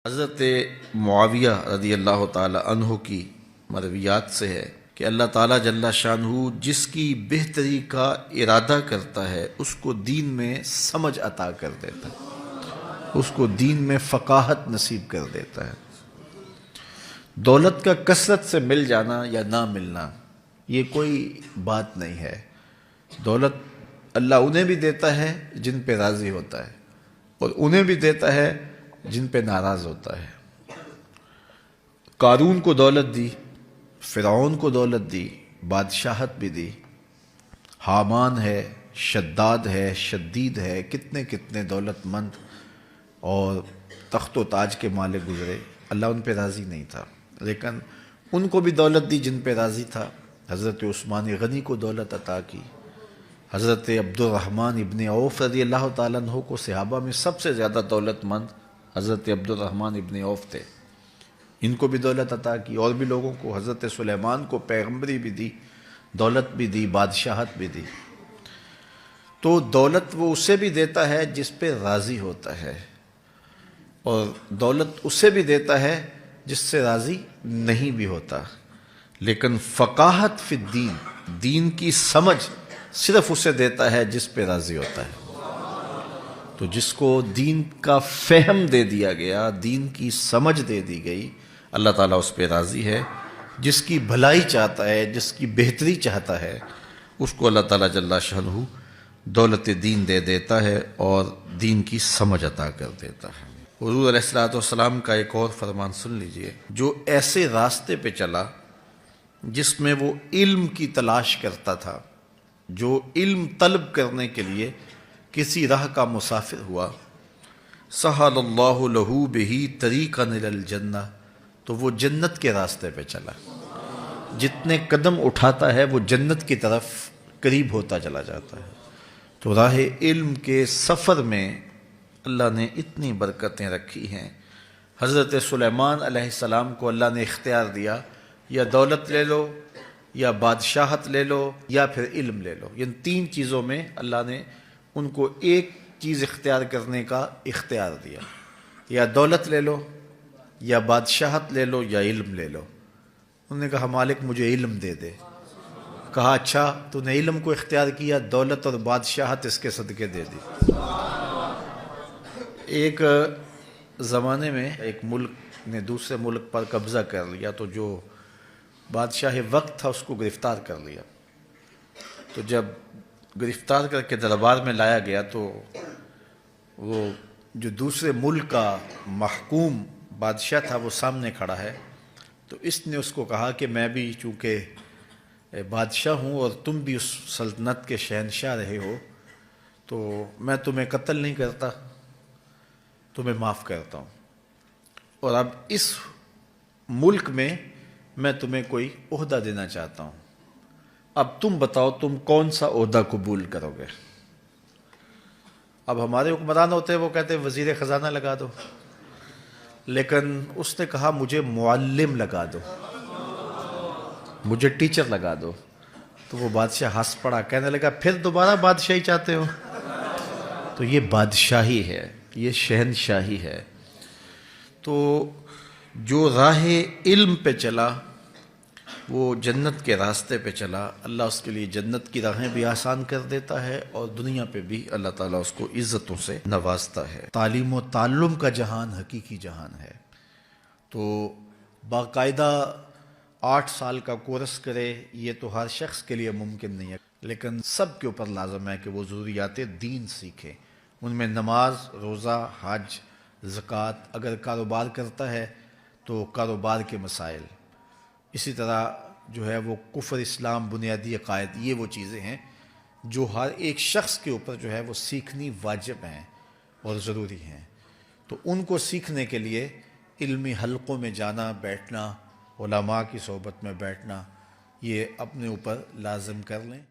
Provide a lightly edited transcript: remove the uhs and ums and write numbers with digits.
حضرت معاویہ رضی اللہ تعالی عنہ کی مرویات سے ہے کہ اللہ تعالیٰ جل شانہ جس کی بہتری کا ارادہ کرتا ہے اس کو دین میں سمجھ عطا کر دیتا ہے، اس کو دین میں فقاہت نصیب کر دیتا ہے۔ دولت کا کثرت سے مل جانا یا نہ ملنا یہ کوئی بات نہیں ہے۔ دولت اللہ انہیں بھی دیتا ہے جن پہ راضی ہوتا ہے، اور انہیں بھی دیتا ہے جن پہ ناراض ہوتا ہے۔ قارون کو دولت دی، فرعون کو دولت دی، بادشاہت بھی دی، حامان ہے، شداد ہے، شدید ہے، کتنے کتنے دولت مند اور تخت و تاج کے مالک گزرے، اللہ ان پہ راضی نہیں تھا، لیکن ان کو بھی دولت دی جن پہ راضی تھا۔ حضرت عثمان غنی کو دولت عطا کی، حضرت عبد الرحمن ابن عوف رضی اللہ تعالیٰ عنہ کو صحابہ میں سب سے زیادہ دولت مند حضرت عبد الرحمن ابن عوف تھے، ان کو بھی دولت عطا کی، اور بھی لوگوں کو، حضرت سلیمان کو پیغمبری بھی دی، دولت بھی دی، بادشاہت بھی دی۔ تو دولت وہ اسے بھی دیتا ہے جس پہ راضی ہوتا ہے، اور دولت اسے بھی دیتا ہے جس سے راضی نہیں بھی ہوتا، لیکن فقاہت فی الدین، دین کی سمجھ صرف اسے دیتا ہے جس پہ راضی ہوتا ہے۔ تو جس کو دین کا فہم دے دیا گیا، دین کی سمجھ دے دی گئی، اللہ تعالیٰ اس پہ راضی ہے۔ جس کی بھلائی چاہتا ہے، جس کی بہتری چاہتا ہے، اس کو اللہ تعالیٰ جل شانہ دولت دین دے دیتا ہے اور دین کی سمجھ عطا کر دیتا ہے۔ حضور علیہ الصلوۃ والسلام کا ایک اور فرمان سن لیجئے، جو ایسے راستے پہ چلا جس میں وہ علم کی تلاش کرتا تھا، جو علم طلب کرنے کے لیے کسی راہ کا مسافر ہوا، سہل اللہ لہ بہ طریقا الی الجنہ، تو وہ جنت کے راستے پہ چلا۔ جتنے قدم اٹھاتا ہے وہ جنت کی طرف قریب ہوتا چلا جاتا ہے۔ تو راہ علم کے سفر میں اللہ نے اتنی برکتیں رکھی ہیں۔ حضرت سلیمان علیہ السلام کو اللہ نے اختیار دیا، یا دولت لے لو، یا بادشاہت لے لو، یا پھر علم لے لو۔ ان تین چیزوں میں اللہ نے ان کو ایک چیز اختیار کرنے کا اختیار دیا، یا دولت لے لو، یا بادشاہت لے لو، یا علم لے لو۔ انہوں نے کہا مالک مجھے علم دے دے۔ کہا اچھا تو نے علم کو اختیار کیا، دولت اور بادشاہت اس کے صدقے دے دی۔ ایک زمانے میں ایک ملک نے دوسرے ملک پر قبضہ کر لیا، تو جو بادشاہ وقت تھا اس کو گرفتار کر لیا۔ تو جب گرفتار کر کے دربار میں لایا گیا تو وہ جو دوسرے ملک کا محکوم بادشاہ تھا وہ سامنے کھڑا ہے، تو اس نے اس کو کہا کہ میں بھی چونکہ بادشاہ ہوں اور تم بھی اس سلطنت کے شہنشاہ رہے ہو، تو میں تمہیں قتل نہیں کرتا، تمہیں معاف کرتا ہوں، اور اب اس ملک میں میں تمہیں کوئی عہدہ دینا چاہتا ہوں، اب تم بتاؤ تم کون سا عہدہ قبول کرو گے۔ اب ہمارے حکمران ہوتے ہیں وہ کہتے ہیں وزیر خزانہ لگا دو، لیکن اس نے کہا مجھے معلم لگا دو، مجھے ٹیچر لگا دو۔ تو وہ بادشاہ ہنس پڑا، کہنے لگا پھر دوبارہ بادشاہی چاہتے ہو؟ تو یہ بادشاہی ہے، یہ شہنشاہی ہے۔ تو جو راہ علم پہ چلا وہ جنت کے راستے پہ چلا، اللہ اس کے لیے جنت کی راہیں بھی آسان کر دیتا ہے، اور دنیا پہ بھی اللہ تعالیٰ اس کو عزتوں سے نوازتا ہے۔ تعلیم و تعلم کا جہان حقیقی جہان ہے۔ تو باقاعدہ 8 سال کا کورس کرے یہ تو ہر شخص کے لیے ممکن نہیں ہے، لیکن سب کے اوپر لازم ہے کہ وہ ضروریات دین سیکھے۔ ان میں نماز، روزہ، حج، زکوٰۃ، اگر کاروبار کرتا ہے تو کاروبار کے مسائل، اسی طرح جو ہے وہ کفر، اسلام، بنیادی عقائد، یہ وہ چیزیں ہیں جو ہر ایک شخص کے اوپر جو ہے وہ سیکھنی واجب ہیں اور ضروری ہیں۔ تو ان کو سیکھنے کے لیے علمی حلقوں میں جانا، بیٹھنا، علماء کی صحبت میں بیٹھنا، یہ اپنے اوپر لازم کر لیں۔